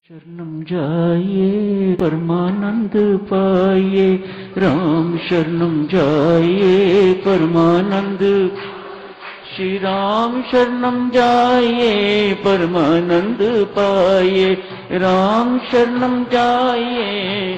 शरणम जाइए परमानंद पाइए, राम शरणम जाइए परमानंद। श्री राम शरणम जाइए परमानंद पाइए, राम शरणम जाइए।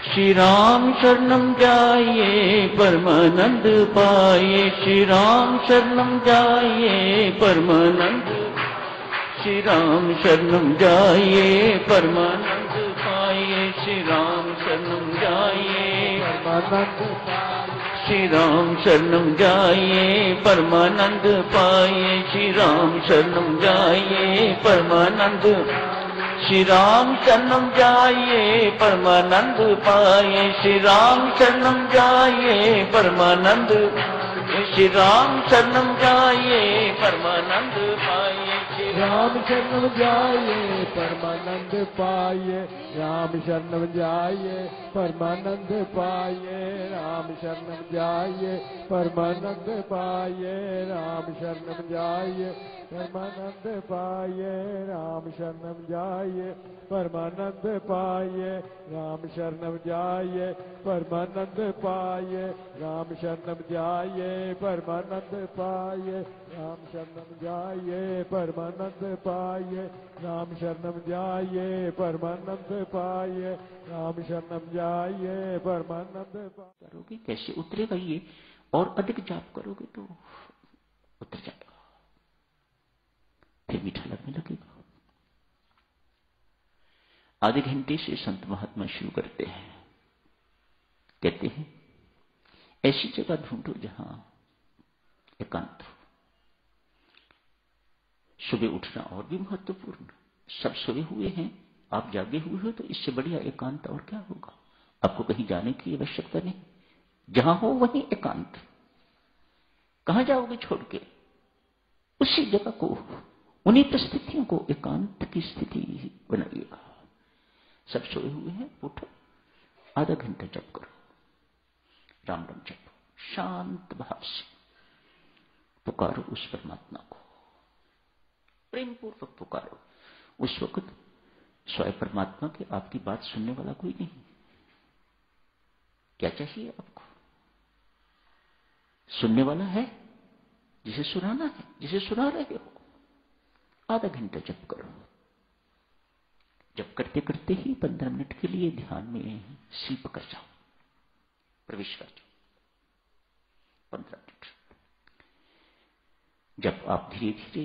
श्री राम शरणम जाइए परमानंद पाइए, श्री राम शरणम जाइए परमानंद। श्री राम शरणम जाइए परमानंद पाइए, श्री राम शरणम जाइए परमानंद। श्री राम शरणम जाइए परमानंद पाइए, श्री राम शरणम जाइए परमानंद। श्री राम शरणम जाइए परमानंद पाइए, श्री राम शरणम जाइए परमानंद। श्री राम शरणम जाइए परमानंद पाइए, राम शरणम जाइए परमानंद पाइए, राम शरणम जाइए परमानंद पाइए, राम शरणम जाइए परमानंद पाइए, राम शरणम जाइए परमानंद पाइए, राम शरणम जाइए परमानंद पाइए, राम शरणम जाइए परमानंद पाइए, राम शरणम जाइए परमानंद पाइए, राम शरणम जाइए परमानंद पाइए, राम शरणम जाइए परमानंद पाइए, राम शरणम जाइए परमानंद पाइए। करोगे कैसे उतरेगा ये, और अधिक जाप करोगे तो उतर जाएगा, फिर मीठा लगने लगेगा। आधे घंटे से संत महात्मा शुरू करते हैं, कहते हैं ऐसी जगह ढूंढो जहां एकांत हो। सुबह उठना और भी महत्वपूर्ण, सब सोए हुए हैं, आप जागे हुए हो, तो इससे बढ़िया एकांत और क्या होगा। आपको कहीं जाने की आवश्यकता नहीं, जहां हो वहीं एकांत। कहां जाओगे छोड़ के, उसी जगह को, उन्हीं परिस्थितियों को एकांत की स्थिति बनाइएगा। सब सोए हुए हैं, उठो, आधा घंटा जप करो, राम राम जपो, शांत भाव से पुकारो उस परमात्मा को, प्रेम पूर्वक पुकारो। उस वक्त स्वयं परमात्मा के आपकी बात सुनने वाला कोई नहीं। क्या चाहिए आपको? सुनने वाला है, जिसे सुनाना है, जिसे सुना रहे हो। आधा घंटा जप करो। जप करते करते ही 15 मिनट के लिए ध्यान में सीप कर जाओ, प्रवेश कर जाओ। 15 मिनट। जब आप धीरे धीरे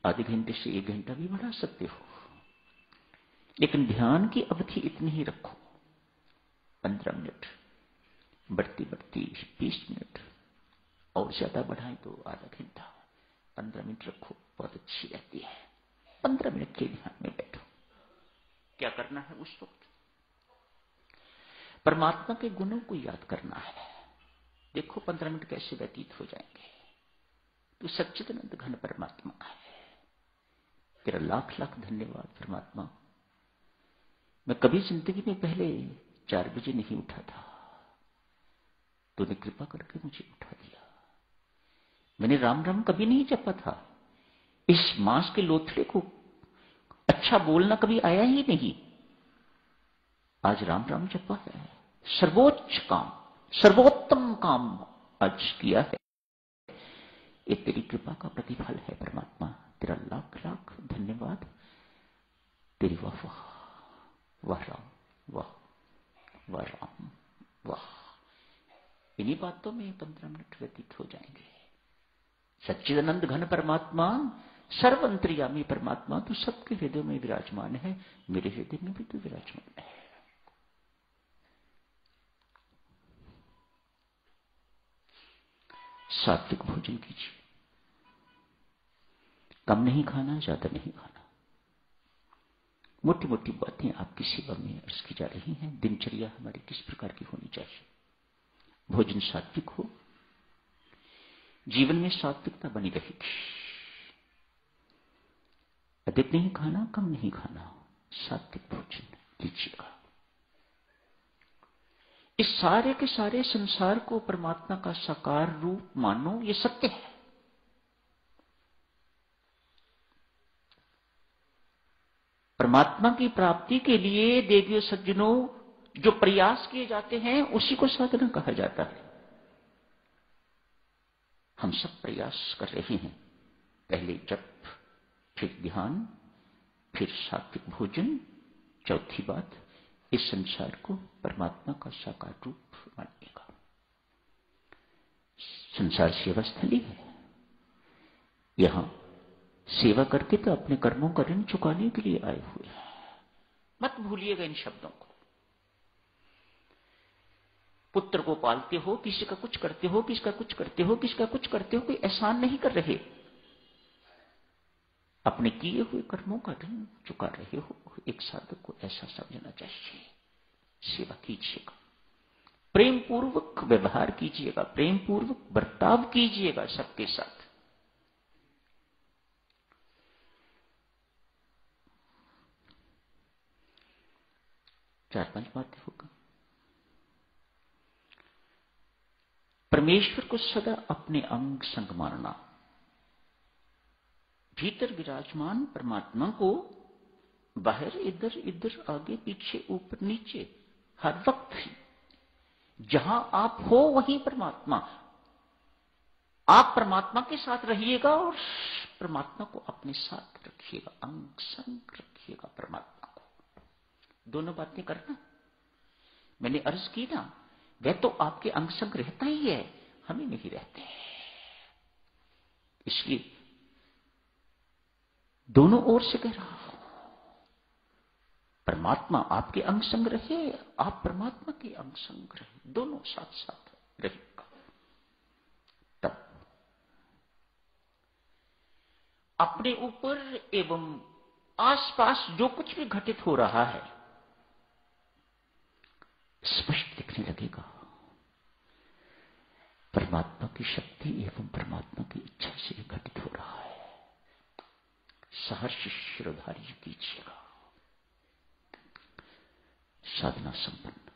आधे घंटे से 1 घंटा भी बढ़ा सकते हो, लेकिन ध्यान की अवधि इतनी ही रखो, 15 मिनट। बढ़ती बढ़ती 20 मिनट, और ज्यादा बढ़ाएं तो आधा घंटा। 15 मिनट रखो, बहुत अच्छी रहती है। 15 मिनट के ध्यान में बैठो। क्या करना है उस वक्त? परमात्मा के गुणों को याद करना है। देखो 15 मिनट कैसे व्यतीत हो जाएंगे। तो सच्चिदानंद घन परमात्मा है, तेरा लाख लाख धन्यवाद परमात्मा। मैं कभी जिंदगी में पहले 4 बजे नहीं उठा था, तूने कृपा करके मुझे उठा दिया। मैंने राम राम कभी नहीं जपा था, इस मांस के लोथड़े को अच्छा बोलना कभी आया ही नहीं। आज राम राम जपा है, सर्वोच्च काम, सर्वोत्तम काम आज किया है। ये तेरी कृपा का प्रतिफल है परमात्मा, तेरा लाख लाख धन्यवाद। तेरी वाह वाह, वाह राम, वाह वाह राम, वाह। इन्हीं बातों में 15 मिनट व्यतीत हो जाएंगे। सच्चिदानंद घन परमात्मा, सर्वंतर्यामी परमात्मा तो सबके हृदय में विराजमान है, मेरे हृदय में भी तो विराजमान है। सात्विक भोजन कीजिए, कम नहीं खाना, ज्यादा नहीं खाना। मोटी मोटी बातें आपकी सेवा में अर्ज की जा रही हैं। दिनचर्या हमारी किस प्रकार की होनी चाहिए? भोजन सात्विक हो, जीवन में सात्विकता बनी रहेगी। अधिक नहीं खाना, कम नहीं खाना, सात्विक भोजन लीजिएगा। इस सारे के सारे संसार को परमात्मा का साकार रूप मानो, ये सत्य है। परमात्मा की प्राप्ति के लिए देवियों सज्जनों जो प्रयास किए जाते हैं उसी को साधना कहा जाता है। हम सब प्रयास कर रहे हैं, पहले जप, फिर ध्यान, फिर सात्विक भोजन, चौथी बात इस संसार को परमात्मा का साकार रूप मानने का। संसार सेवा स्थली है, यहां सेवा करके तो अपने कर्मों का ऋण चुकाने के लिए आए हुए हैं। मत भूलिएगा इन शब्दों को। पुत्र को पालते हो, किसी का कुछ करते हो, किसका कुछ करते हो, किसका कुछ करते हो, कोई एहसान नहीं कर रहे, अपने किए हुए कर्मों का ऋण चुका रहे हो। एक साधक को ऐसा समझना चाहिए। सेवा कीजिएगा, प्रेम पूर्वक व्यवहार कीजिएगा, प्रेम पूर्वक बर्ताव कीजिएगा सबके साथ। चार पांच बातें होगा। परमेश्वर को सदा अपने अंग संग मानना, भीतर विराजमान परमात्मा को बाहर इधर इधर आगे पीछे ऊपर नीचे हर वक्त ही जहां आप हो वहीं परमात्मा। आप परमात्मा के साथ रहिएगा और परमात्मा को अपने साथ रखिएगा, अंग संग रखिएगा परमात्मा को। दोनों बातें करना। मैंने अर्ज की ना, वह तो आपके अंग संग रहता ही है, हमें नहीं रहते हैं। इसलिए दोनों ओर से कह रहा हूं, परमात्मा आपके अंग संग रहे, आप परमात्मा के अंग संग रहे, दोनों साथ साथ रहेगा। तब अपने ऊपर एवं आसपास जो कुछ भी घटित हो रहा है स्पष्ट दिखने लगेगा। परमात्मा की शक्ति एवं परमात्मा की इच्छा से घटित हो रहा है। सहर्ष शिरोधार्य कीजिएगा। साधना संपन्न।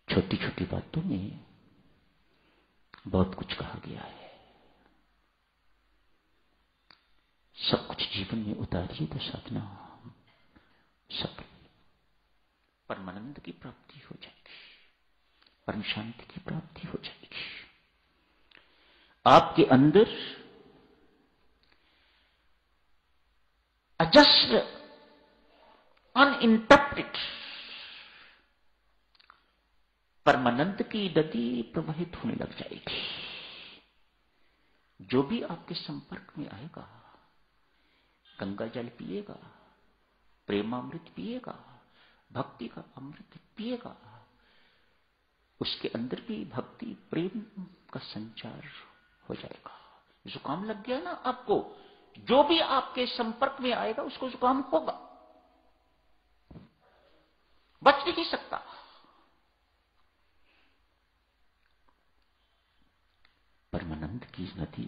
छोटी छोटी बातों में बहुत कुछ कहा गया है। सब कुछ जीवन में उतारिए तो साधना सफल, परमानंद की प्राप्ति हो जाएगी, परम शांति की प्राप्ति हो जाएगी। आपके अंदर अजस्र अनइंटरप्टेड परमानंद की नदी प्रवाहित होने लग जाएगी। जो भी आपके संपर्क में आएगा गंगा जल पिएगा, प्रेमामृत पिएगा, भक्ति का अमृत पिएगा, उसके अंदर भी भक्ति प्रेम का संचार हो जाएगा। जुकाम लग गया ना आपको, जो भी आपके संपर्क में आएगा उसको जुकाम होगा, बच नहीं सकता। परमानंद की नदी,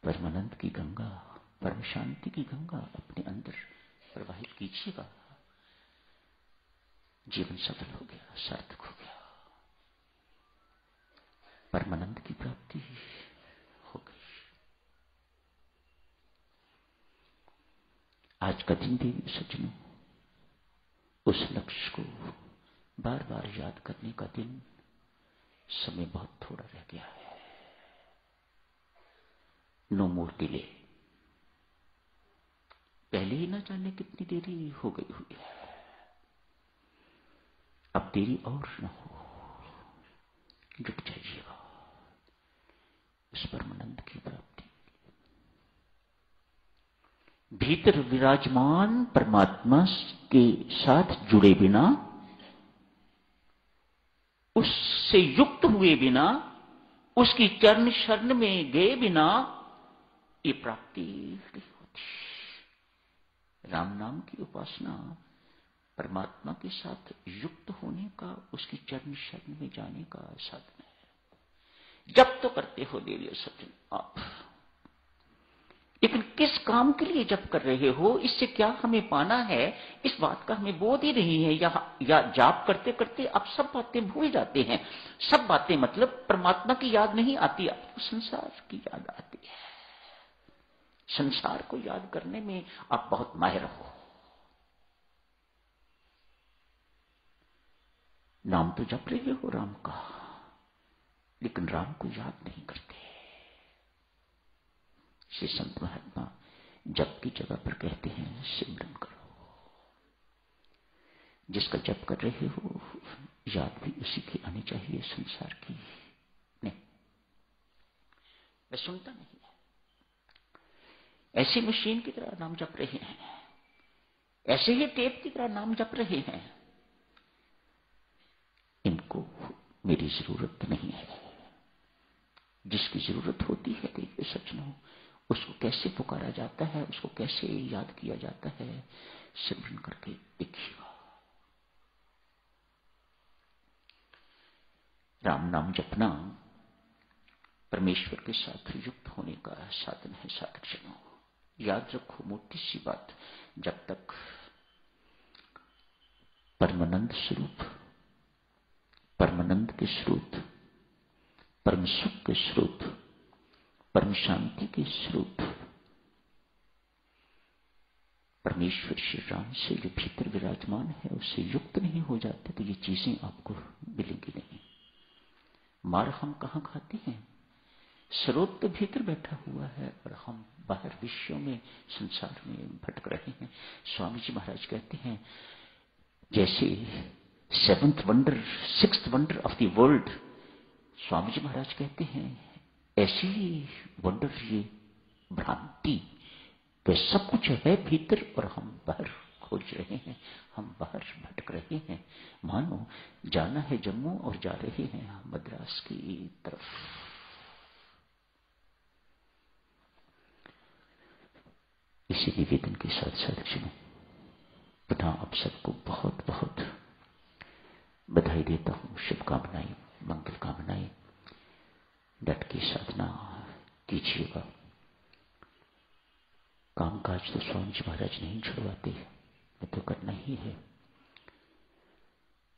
परमानंद की गंगा, परम शांति की गंगा अपने अंदर प्रवाहित कीजिएगा। जीवन सफल हो गया, सार्थक हो गया, परमानंद की प्राप्ति हो गई। आज का दिन भी सज्जनों उस लक्ष्य को बार बार याद करने का दिन। समय बहुत थोड़ा रह गया है। No more delay. पहले ही न जाने कितनी देरी हो गई हुई है, अब देरी और न हो। जुट जाइएगा उस परमानंद की प्राप्ति। भीतर विराजमान परमात्मा के साथ जुड़े बिना, उससे युक्त हुए बिना, उसकी चरण शरण में गए बिना ये प्राप्ति नहीं होती। राम नाम की उपासना परमात्मा के साथ युक्त होने का, उसकी चरण शरण में जाने का साधन है। जब तो करते हो देवियों सज्जन आप, लेकिन किस काम के लिए जप कर रहे हो, इससे क्या हमें पाना है, इस बात का हमें बोध ही नहीं है। या जाप करते करते आप सब बातें भूल जाते हैं। सब बातें मतलब परमात्मा की याद नहीं आती, आपको संसार की याद आती है। संसार को याद करने में आप बहुत माहिर हो। नाम तो जप रहे हो राम का, लेकिन राम को याद नहीं करते। श्री संत महात्मा जप की जगह पर कहते हैं सिमरन करो। जिसका जप कर रहे हो याद भी उसी की आनी चाहिए, संसार की नहीं। मैं सुनता नहीं है। ऐसी मशीन की तरह नाम जप रहे हैं, ऐसे ही टेप की तरह नाम जप रहे हैं। इनको मेरी जरूरत नहीं है। जिसकी जरूरत होती है देखिए सज्जनों, उसको कैसे पुकारा जाता है, उसको कैसे याद किया जाता है, सिमरन करके देखिएगा। राम नाम जपना परमेश्वर के साथ युक्त होने का साधन है। साधक जनों याद रखो मोटी सी बात, जब तक परमानंद स्वरूप, परमानंद के स्रोत, परम सुख के स्रोत, परम शांति के स्रोत परमेश्वर श्री राम से जो भीतर विराजमान है उससे युक्त नहीं हो जाते तो ये चीजें आपको मिलेंगी नहीं। मार हम कहां खाते हैं? स्रोत तो भीतर बैठा हुआ है और हम बाहर विश्व में, संसार में भटक रहे हैं। स्वामी जी महाराज कहते हैं जैसे seventh wonder, sixth wonder of the world, स्वामी जी महाराज कहते हैं ऐसी ही वंडर ये भ्रांति, तो सब कुछ है भीतर और हम बाहर खोज रहे हैं, हम बाहर भटक रहे हैं। मानो जाना है जम्मू और जा रहे हैं मद्रास की तरफ। इसी निवेदन के साथ साथ पुनः आप सबको बहुत बहुत बधाई देता हूं, शुभकामनाएं, मंगल कामनाएं। डट की साधना कीजिएगा। कामकाज तो स्वामी जी महाराज नहीं छुड़वाते, वो तो करना ही है,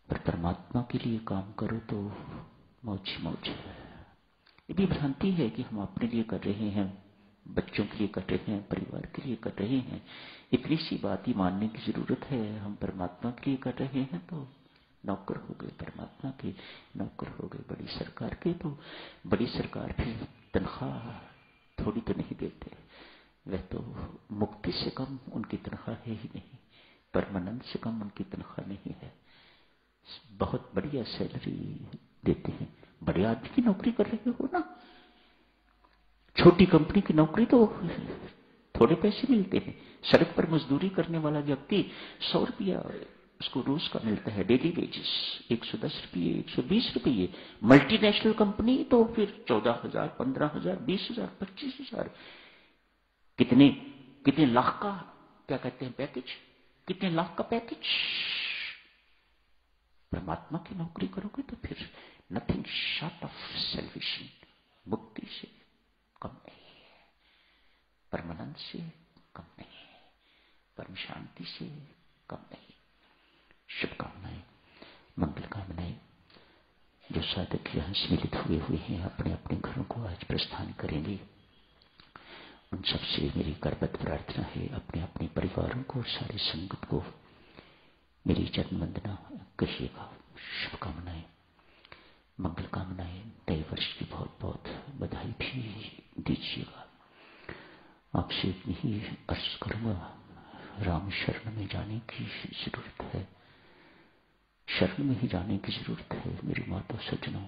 पर परमात्मा के लिए काम करो तो मौज ही मौज है। ये भी भ्रांति है कि हम अपने लिए कर रहे हैं, बच्चों के लिए कर रहे हैं, परिवार के लिए कर रहे हैं। इतनी सी बात ही मानने की जरूरत है। हम परमात्मा के लिए कर रहे हैं तो नौकर हो गए परमात्मा के, नौकर हो गए बड़ी सरकार के। तो बड़ी सरकार भी तनख्वाह थोड़ी तो नहीं देते, वह तो मुक्ति से कम उनकी तनख्वाह है ही नहीं, परमानंद से कम उनकी तनख्वाह नहीं है। बहुत बढ़िया सैलरी देते हैं। बड़े आदमी की नौकरी कर रहे हो ना, छोटी कंपनी की नौकरी तो थोड़े पैसे मिलते हैं। सड़क पर मजदूरी करने वाला व्यक्ति 100 रुपया उसको रोज का मिलता है, डेली वेजेस 110 रुपये, 120 रुपये। मल्टीनेशनल कंपनी तो फिर 14,000, 15,000, 20,000, 25,000, कितने लाख का क्या कहते हैं पैकेज, कितने लाख का पैकेज। परमात्मा की नौकरी करोगे तो फिर नथिंग शॉर्ट ऑफ सैल्वेशन, मुक्ति से कम नहीं है, परमानंद से कम नहीं है, परम शांति से कम नहीं। शुभकामनाएं, मंगल कामनाएं। जो साधक यहां सम्मिलित हुए हैं अपने अपने घरों को आज प्रस्थान करेंगे, उन सबसे मेरी करबद्ध प्रार्थना है, अपने अपने परिवारों को और सारे संगत को मेरी जन्म वंदना कहिएगा। शुभकामनाएं, मंगल कामनाएं, नए वर्ष की बहुत बहुत बधाई भी दीजिएगा। आपसे इतनी ही अर्ज करूंगा, राम शरण में जाने की जरूरत है, शरण में ही जाने की जरूरत है मेरी माता सज्जनों।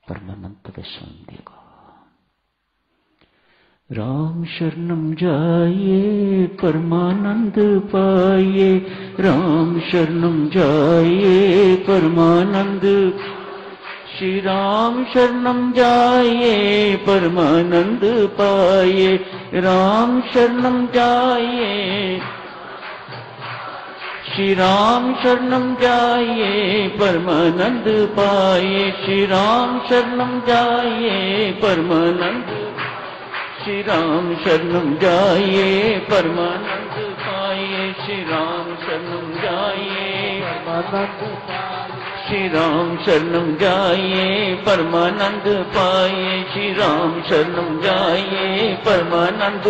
परमानंद व स्वयं देगा। राम शरणम जाइए परमानंद पाइए, राम शरणम जाइए परमानंद। श्री राम शरणम जाइए परमानंद पाइए, राम शरणम जाइए। श्री राम शरणम जाइए परमानंद पाइए, श्री राम शरणम जाइए परमानंद। श्री राम शरणम जाइए परमानंद पाइए, श्री राम शरणम जाइए परमानंद श्री राम शरणम जाइए परमानंद पाइए, श्री राम शरणम जाइए परमानंद,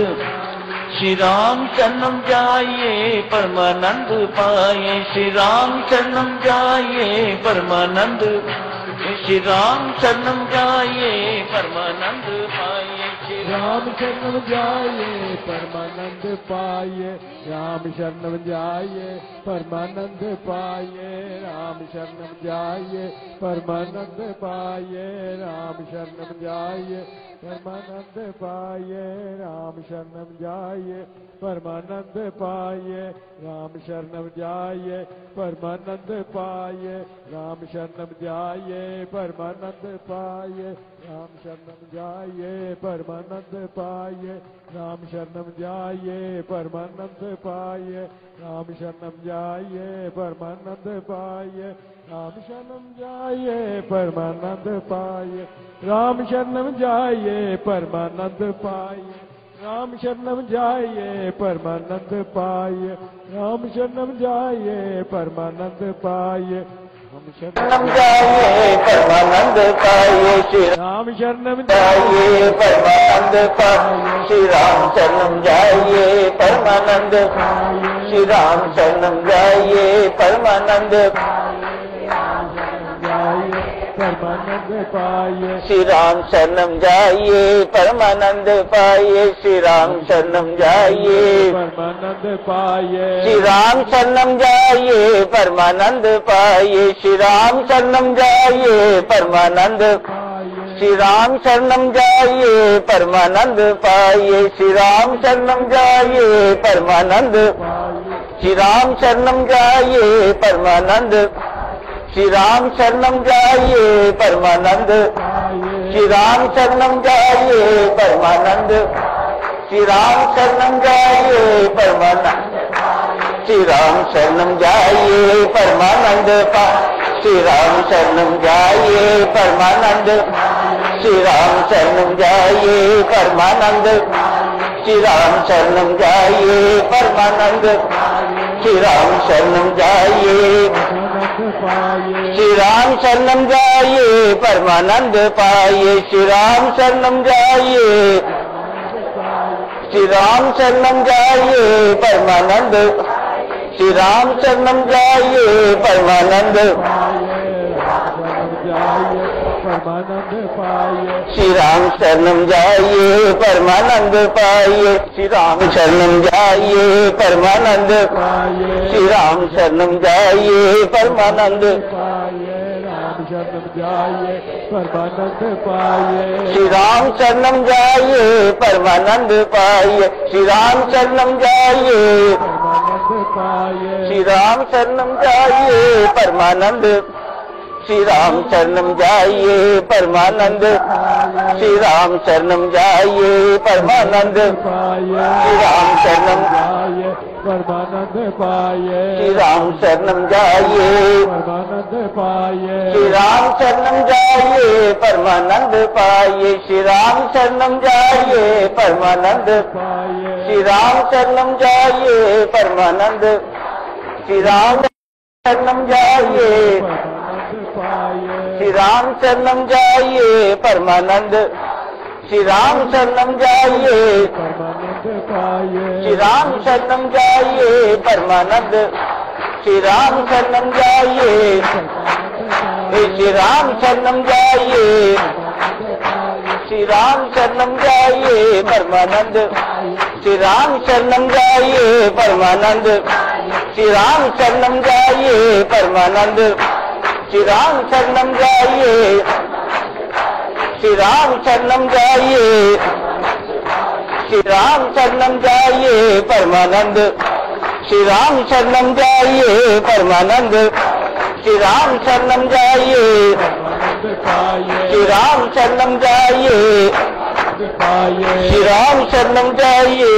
श्री राम शरणम जाइए परमानंद पाइए, श्री राम शरणम जाइए परमानंद, श्री राम शरणम जाइए परमानंद पाइए, श्री राम शरणम जाइए परमानंद पाइए, राम शरणम जाइए परमानंद पाइए, राम शरणम जाइए परमानंद पाइए, राम शरणम जाइए परमानंद पाइए, राम शरणम जाइए परमानंद पाइए, राम शरणम जाइए परमानंद पाइए, राम शरणम जाइए परमानंद पाइए, राम शरणम जाइए परमानंद पाइए, राम शरणम जाइए परमानंद पाइए, राम शरणम जाइए परमानंद पाइए, राम शरणम जाइए परमानंद पाइए, राम शरणम जाइए परमानंद पाइए, राम शरणम जाइए परमानंद पाइए, राम शरणम जाइए परमानंद पाइए, शरणम जाइए परमानंद पाइए, श्री राम शरणम जाइए परमानंद पाइए, श्री राम शरणम जाइए परमानंद, श्री राम शरणम जाइए परमानंद परमानंद पाइए, श्री राम शरणम जाइए परमानंद पाइए, श्री राम शरणम जाइए परमानंद पाइए, श्री राम शरणम जाइए परमानंद पाइए, श्री राम शरणम जाइए परमानंद, श्री राम शरणम जाइए परमानंद पाइए, श्री राम शरणम जाइए परमानंद, श्री राम शरणम जाइए परमानंद, श्री राम शरणम जाइए परमानंद, श्री राम शरणम जाइए परमानंद, श्री राम शरणम जाइए परमानंद, श्री राम शरणम जाइए परमानंद, श्री राम शरणम जाइए परमानंद, श्री राम शरणम जाइए परमानंद, श्री राम शरणम जाइए परमानंद, श्री राम शरणम जाइए, श्री राम शरणम जाइए परमानंद पाइए, श्री राम शरणम जाइए, श्री राम शरणम जाइए परमानंद, श्री राम शरणम जाइए परमानंद, परमानंद पाइए, श्री राम शरणम जाइए परमानंद पाइए, श्री राम शरणम जाइए परमानंद पाइए, श्री राम शरणम जाइए परमानंद पाइए, राम शरणम जाइए परमानंद पाइए, श्री राम शरणम जाइए परमानंद पाइए, श्री राम शरणम जाइए परमानंद पाइए, श्री राम शरणम जाइए परमानंद, श्री राम शरणम जाइए परमानंद, श्री राम शरणम जाइए परमानंद, श्री राम शरणम जाइए परमानंद पाइए, श्री राम शरणम जाइए परमानंद पाइए, श्री राम शरणम जाइए परमानंद पाइए, श्री राम शरणम जाइए परमानंद, पाइए, श्री राम शरणम जाइए परमानंद, श्री राम शरणम जाइए, पाइए, श्री राम शरणम जाइए परमानंद, श्री राम शरणम जाइए, परमानंद पाइए, श्री राम शरणम जाइए परमानंद, श्री राम शरणम जाइए, श्री राम शरणम जाइए, श्री राम शरणम जाइए परमानंद, श्री राम शरणम जाइए परमानंद, श्री राम शरणम जाइए परमानंद, श्री राम शरणम जाइए, श्री राम शरणम जाइए, श्री राम शरणम जाइए परमानंद, श्री राम शरणम जाइए परमानंद, श्री राम शरणम जाइए, श्री राम शरणम जाइए, श्री राम शरणम जाइए,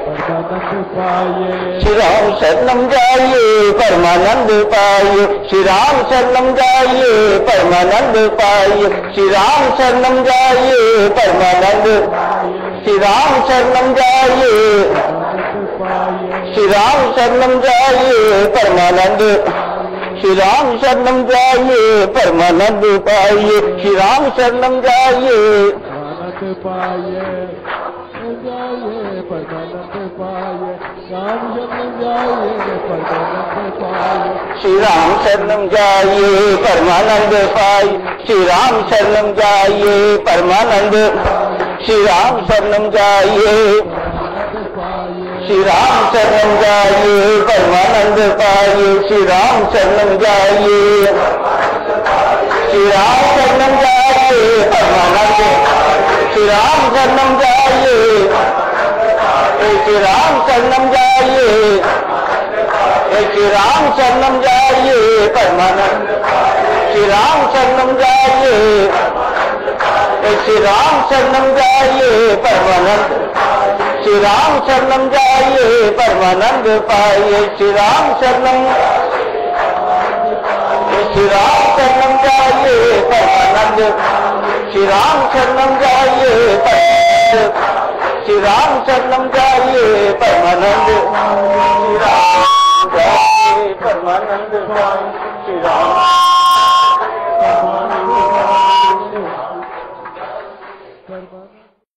परमानंद पाइए। श्री राम शरणम जाइए परमानंद पाइए। श्री राम शरणम जाइए परमानंद पाइए। श्री राम शरणम जाइए परमानंद। श्री राम शरणम जाइए। श्री राम शरणम जाइए परमानंद। श्री राम शरणम जाइए परमानंद पाइए। श्री राम शरणम जाइए आनंद पाइए। जाइए परमानंद पाइए। राम शरणम जाइए परमानंद पाइए। श्री राम शरणम जाइए परमानंद पाइए। श्री राम शरणम जाइए परमानंद। श्री राम शरणम जाइए। श्री राम शरणम जाइए परमानंद पाइए। श्री राम शरणम जाइए। श्री राम शरणम जाइए परमानंद। श्री राम शरणम जाइए। श्री राम शरणम जाइए। श्री राम शरणम जाइए परमानंद। श्री राम शरणम जाइए। श्री राम शरणम जाइए परमानंद। श्री राम शरणम जाइए परमानंद पाइए। श्री राम शरणम। श्री राम शरणम जाइए परमानंद। श्री राम शरणम जाइए परमानंद। श्री राम शरणम जाइए परमानंद। श्री राम जाइए परमानंद पाइए। श्री राम परमानंद